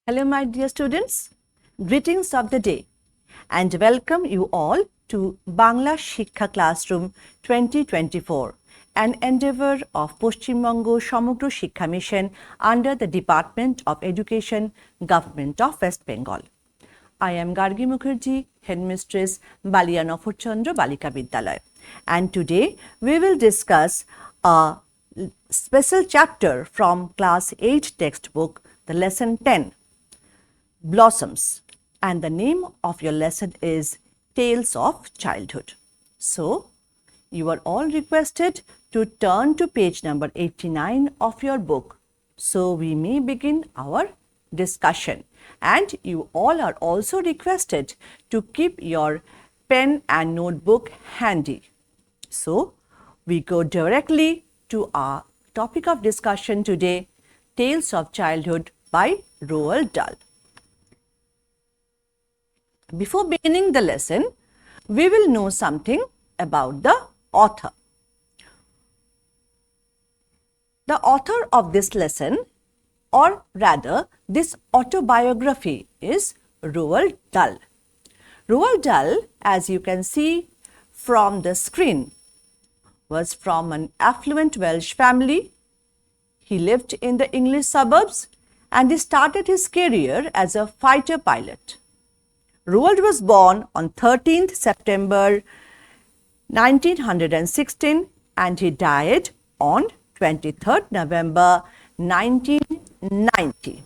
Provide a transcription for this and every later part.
Hello, my dear students. Greetings of the day and welcome you all to Bangla Shikha Classroom 2024, an endeavor of Poshchim-Bongo Samagro Shikha Mission under the Department of Education, Government of West Bengal. I am Gargi Mukherjee, Headmistress Balia Nofurchandra Balika Vidyalaya, and today we will discuss a special chapter from Class 8 textbook, the Lesson 10. Blossoms, and the name of your lesson is Tales of Childhood. So, you are all requested to turn to page number 89 of your book so we may begin our discussion, and you all are also requested to keep your pen and notebook handy. So, we go directly to our topic of discussion today, Tales of Childhood by Roald Dahl. Before beginning the lesson, we will know something about the author. The author of this lesson, or rather this autobiography, is Roald Dahl. Roald Dahl, as you can see from the screen, was from an affluent Welsh family. He lived in the English suburbs and he started his career as a fighter pilot. Roald was born on 13th September 1916 and he died on 23rd November 1990.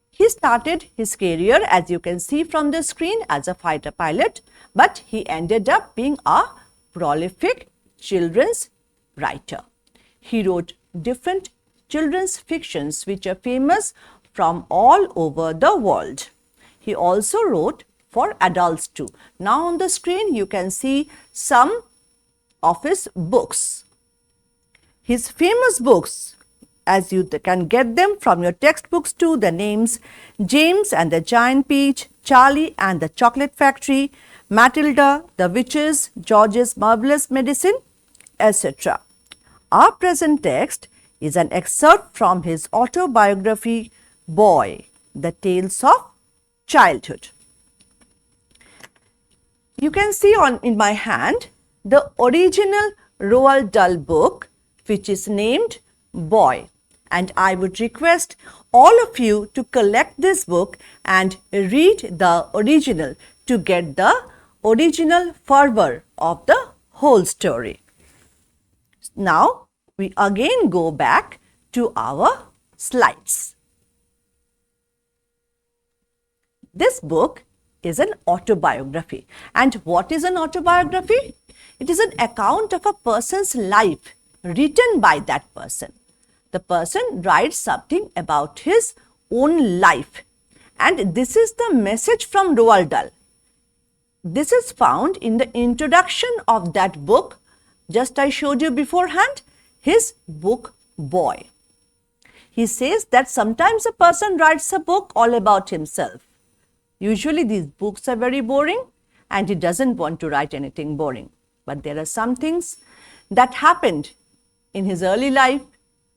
He started his career, as you can see from the screen, as a fighter pilot, but he ended up being a prolific children's writer. He wrote different children's fictions which are famous from all over the world. He also wrote for adults too. Now on the screen you can see some of his books. His famous books, as you can get them from your textbooks too, the names James and the Giant Peach, Charlie and the Chocolate Factory, Matilda, The Witches, George's Marvelous Medicine, etc. Our present text is an excerpt from his autobiography, Boy, The Tales of Childhood. You can see in my hand the original Roald Dahl book, which is named Boy, and I would request all of you to collect this book and read the original to get the original fervor of the whole story. Now we again go back to our slides. This book is an autobiography. And what is an autobiography? It is an account of a person's life written by that person. The person writes something about his own life. And this is the message from Roald Dahl. This is found in the introduction of that book, just I showed you beforehand, his book Boy. He says that sometimes a person writes a book all about himself. Usually these books are very boring and he doesn't want to write anything boring. But there are some things that happened in his early life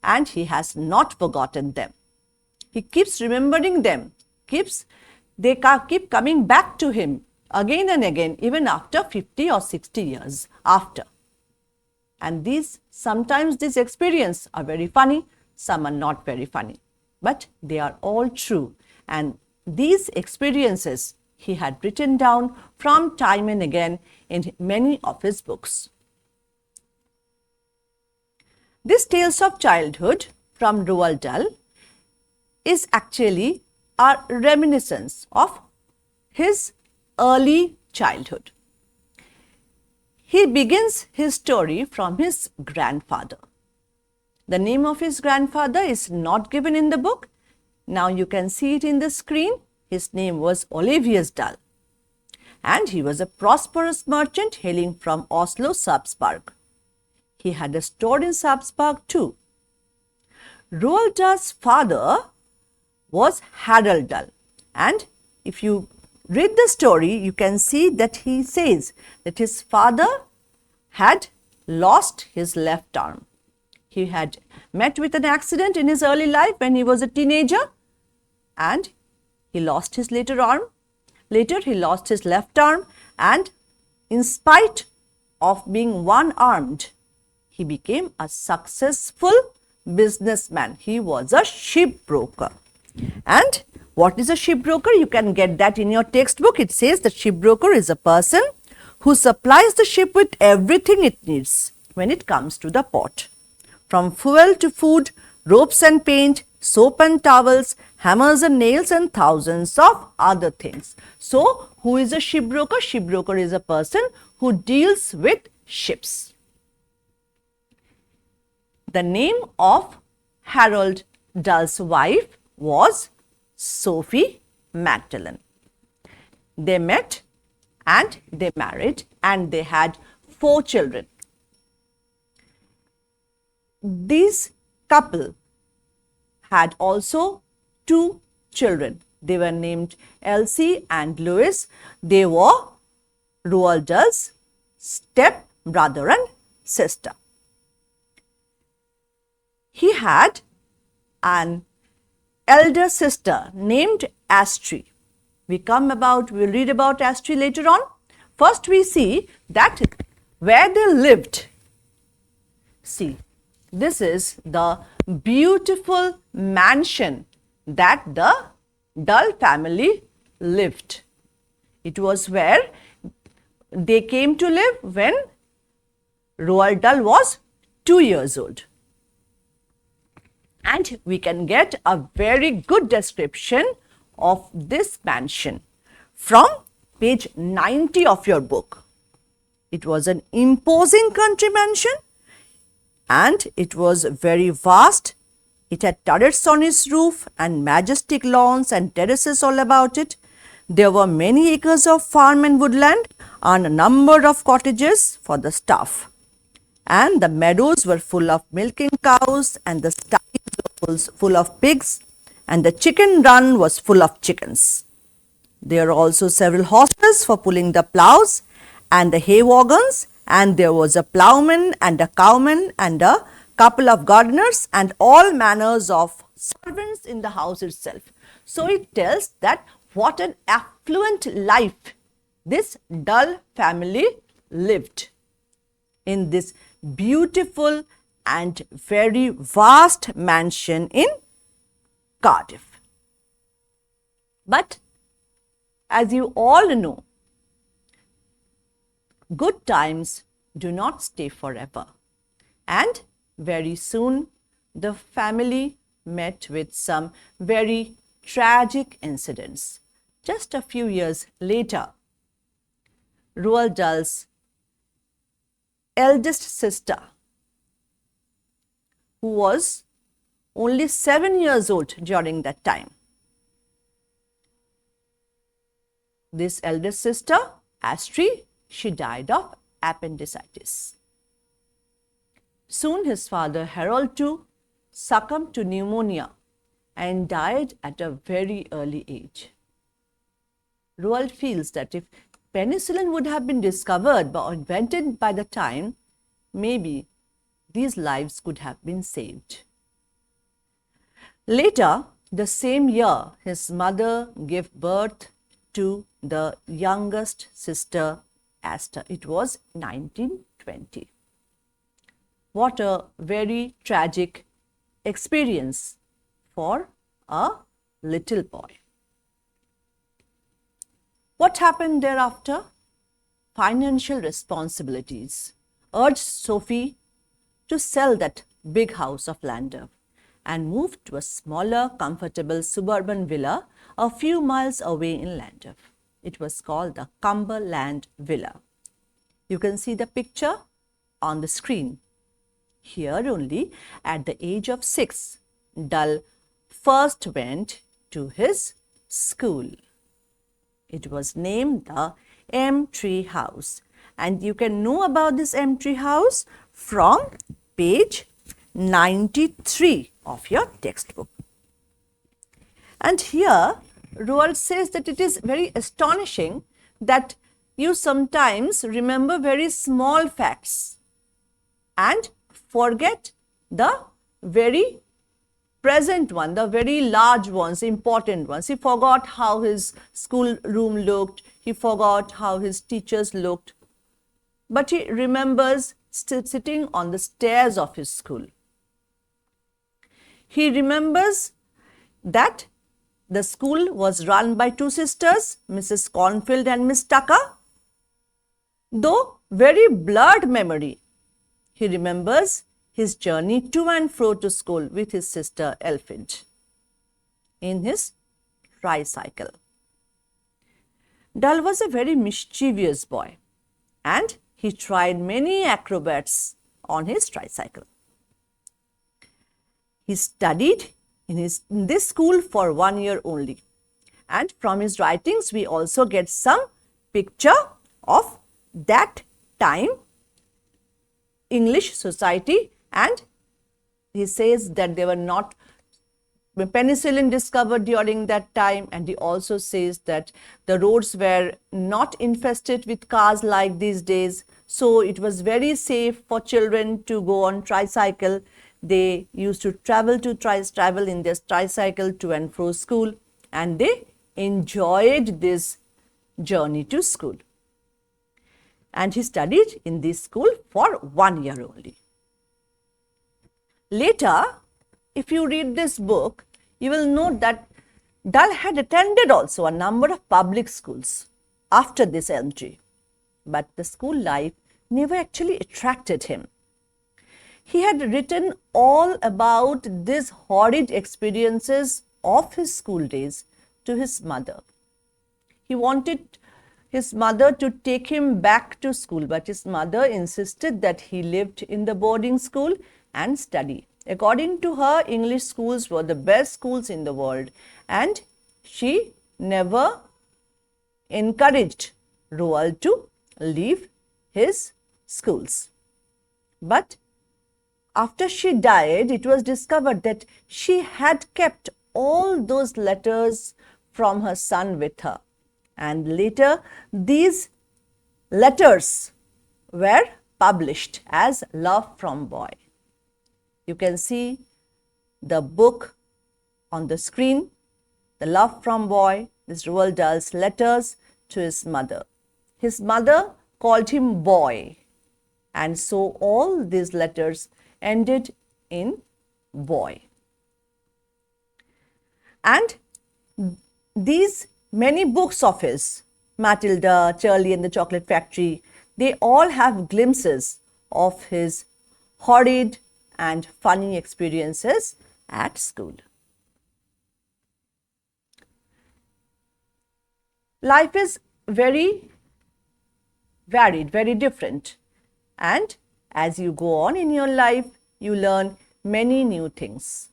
and he has not forgotten them. He keeps remembering them, they keep coming back to him again and again, even after 50 or 60 years after. And sometimes these experiences are very funny, some are not very funny, but they are all true. And these experiences he had written down from time and again in many of his books. This Tales of Childhood from Roald Dahl is actually a reminiscence of his early childhood. He begins his story from his grandfather. The name of his grandfather is not given in the book. Now you can see it in the screen. His name was Olivius Dahl and he was a prosperous merchant hailing from Oslo, Sarpsborg. He had a store in Sarpsborg too. Roald Dahl's father was Harald Dahl, and if you read the story, you can see that he says that his father had lost his left arm. He had met with an accident in his early life when he was a teenager and he lost his later arm. Later, he lost his left arm, and in spite of being one-armed, he became a successful businessman. He was a shipbroker. And what is a shipbroker? You can get that in your textbook. It says that shipbroker is a person who supplies the ship with everything it needs when it comes to the port. From fuel to food, ropes and paint, soap and towels, hammers and nails, and thousands of other things. So, who is a shipbroker? Shipbroker is a person who deals with ships. The name of Harold Dull's wife was Sophie Magdalen. They met and they married and they had 4 children. This couple had also 2 children. They were named Elsie and Louis. They were Roald Dahl's step brother and sister. He had an elder sister named Astrid. We'll read about Astrid later on. First we see that where they lived. See, this is the beautiful mansion that the Dull family lived. It was where they came to live when Roald Dahl was 2 years old. And we can get a very good description of this mansion from page 90 of your book. It was an imposing country mansion and it was very vast. It had turrets on its roof and majestic lawns and terraces all about it. There were many acres of farm and woodland and a number of cottages for the staff. And the meadows were full of milking cows and the sties were full of pigs and the chicken run was full of chickens. There were also several horses for pulling the plows and the hay wagons, and there was a ploughman and a cowman and a couple of gardeners and all manners of servants in the house itself. So it tells that what an affluent life this Dull family lived in this beautiful and very vast mansion in Cardiff. But as you all know, good times do not stay forever, and very soon the family met with some very tragic incidents. Just a few years later, Roald Dahl's eldest sister, who was only 7 years old during that time. This eldest sister, Astrid, she died of appendicitis. Soon his father Harold too succumbed to pneumonia and died at a very early age. Roald feels that if penicillin would have been discovered or invented by the time, maybe these lives could have been saved. Later, the same year, his mother gave birth to the youngest sister, Esther. It was 1920. What a very tragic experience for a little boy. What happened thereafter? Financial responsibilities urged Sophie to sell that big house of Llandaff and move to a smaller, comfortable suburban villa a few miles away in Llandaff. It was called the Cumberland Villa. You can see the picture on the screen. Here only, at the age of 6, Dull first went to his school. It was named the M Tree House, and you can know about this M Tree House from page 93 of your textbook. And here Roald says that it is very astonishing that you sometimes remember very small facts and forget the very present one, the very large ones, important ones. He forgot how his school room looked. He forgot how his teachers looked. But he remembers sitting on the stairs of his school. He remembers that the school was run by two sisters, Mrs. Cornfield and Miss Tucker. Though very blurred memory, he remembers his journey to and fro to school with his sister Elfrid in his tricycle. Dull was a very mischievous boy, and he tried many acrobats on his tricycle. He studied in this school for 1 year only, and from his writings we also get some picture of that time English society, and he says that there were not penicillin discovered during that time, and he also says that the roads were not infested with cars like these days, so it was very safe for children to go on tricycle. They used to travel in their tricycle to and fro school, and they enjoyed this journey to school. And he studied in this school for 1 year only. Later, if you read this book, you will note that Dull had attended also a number of public schools after this entry, but the school life never actually attracted him. He had written all about these horrid experiences of his school days to his mother. He wanted his mother to take him back to school, but his mother insisted that he lived in the boarding school and study. According to her, English schools were the best schools in the world, and she never encouraged Roald to leave his schools. But after she died, it was discovered that she had kept all those letters from her son with her. And later, these letters were published as Love from Boy. You can see the book on the screen, The Love from Boy, this Roald Dahl's letters to his mother. His mother called him Boy, and so all these letters ended in Boy. And these many books of his, Matilda, Charlie and the Chocolate Factory, they all have glimpses of his horrid and funny experiences at school. Life is very varied, very different, and as you go on in your life, you learn many new things.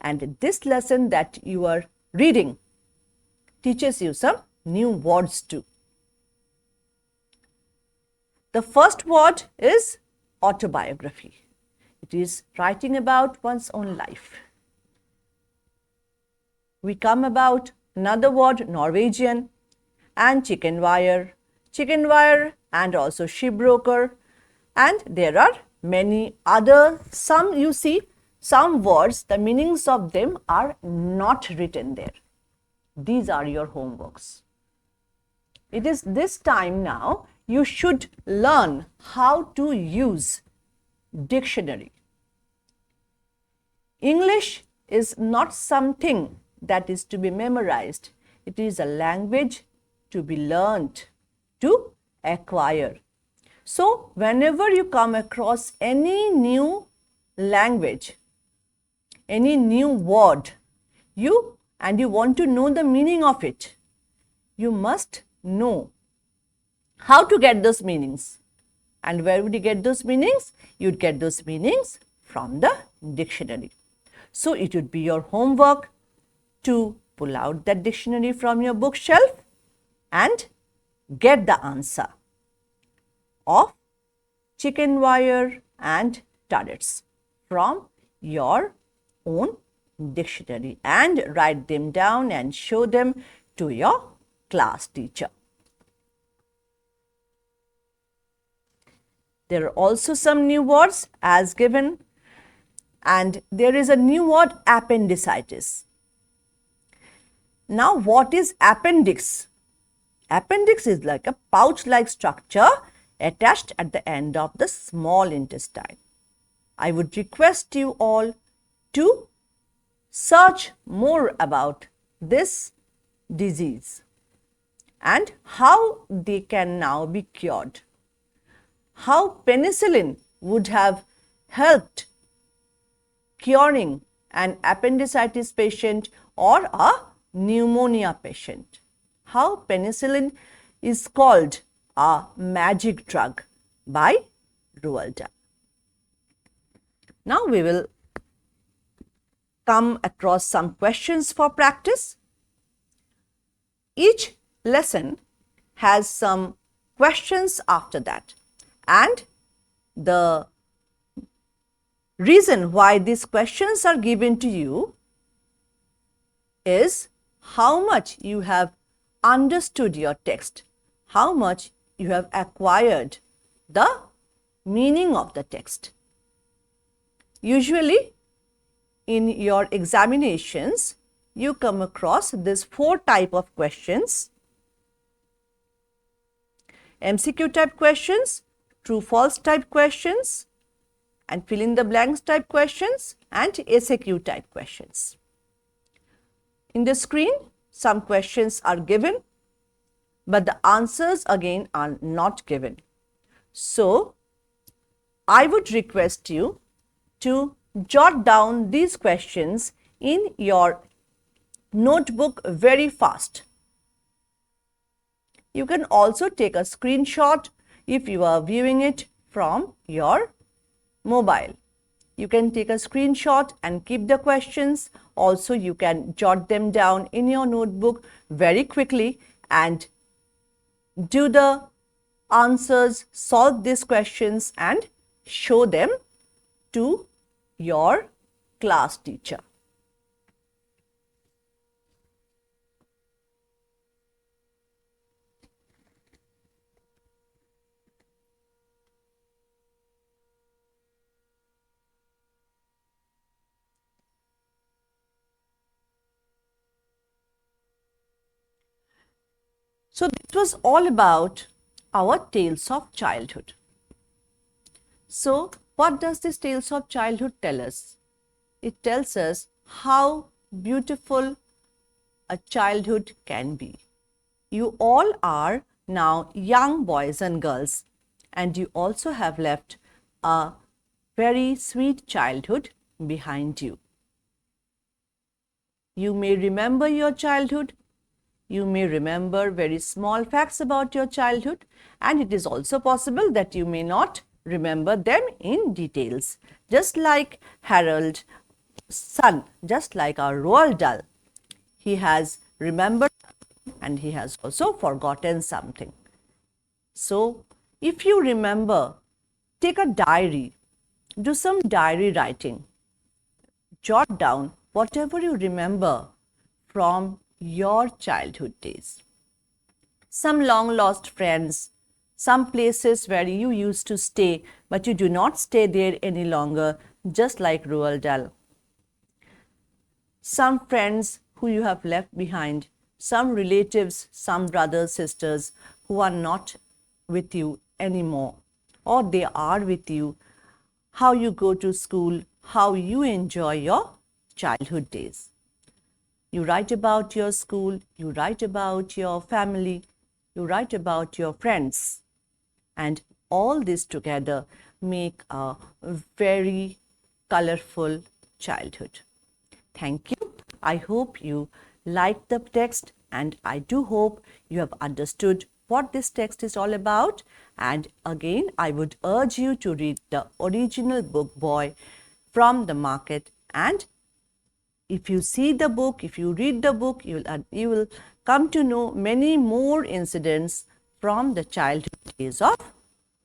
And this lesson that you are reading teaches you some new words too. The first word is autobiography. It is writing about one's own life. We come about another word, Norwegian, and chicken wire and also shipbroker, and there are many other, some you see, some words, the meanings of them are not written there. These are your homeworks. It is this time now you should learn how to use dictionary. English is not something that is to be memorized. It is a language to be learnt, to acquire. So, whenever you come across any new language, any new word, you want to know the meaning of it, you must know how to get those meanings. And where would you get those meanings? You'd get those meanings from the dictionary. So, it would be your homework to pull out that dictionary from your bookshelf and get the answer of chicken wire and turrets from your own dictionary and write them down and show them to your class teacher. There are also some new words as given. And there is a new word, appendicitis. Now, what is appendix? Appendix is like a pouch-like structure attached at the end of the small intestine. I would request you all to search more about this disease and how they can now be cured. How penicillin would have helped curing an appendicitis patient or a pneumonia patient. How penicillin is called a magic drug by Roald Dahl. Now we will come across some questions for practice. Each lesson has some questions after that, and the reason why these questions are given to you is how much you have understood your text, how much you have acquired the meaning of the text. Usually, in your examinations, you come across these 4 types of questions: MCQ type questions, true false type questions, and fill in the blanks type questions, and SAQ type questions. In the screen, some questions are given, but the answers again are not given. So, I would request you to jot down these questions in your notebook very fast. You can also take a screenshot if you are viewing it from your mobile. You can take a screenshot and keep the questions. Also, you can jot them down in your notebook very quickly and do the answers, solve these questions and show them to your class teacher. So, this was all about our tales of childhood. So, what does this tales of childhood tell us? It tells us how beautiful a childhood can be. You all are now young boys and girls, and you also have left a very sweet childhood behind you. You may remember your childhood. You may remember very small facts about your childhood, and it is also possible that you may not remember them in details. Just like Harold's son, just like our Roald Dahl, he has remembered and he has also forgotten something. So, if you remember, take a diary, do some diary writing, jot down whatever you remember from your childhood days. Some long lost friends, some places where you used to stay but you do not stay there any longer, just like Roald Dahl. Some friends who you have left behind, some relatives, some brothers, sisters who are not with you anymore, or they are with you, how you go to school, how you enjoy your childhood days. You write about your school, you write about your family, you write about your friends, and all this together make a very colorful childhood. Thank you. I hope you liked the text, and I do hope you have understood what this text is all about. And again, I would urge you to read the original book Boy from the Market, and if you see the book, if you read the book, you will come to know many more incidents from the childhood days of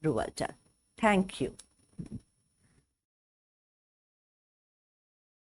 Roald Dahl. Thank you.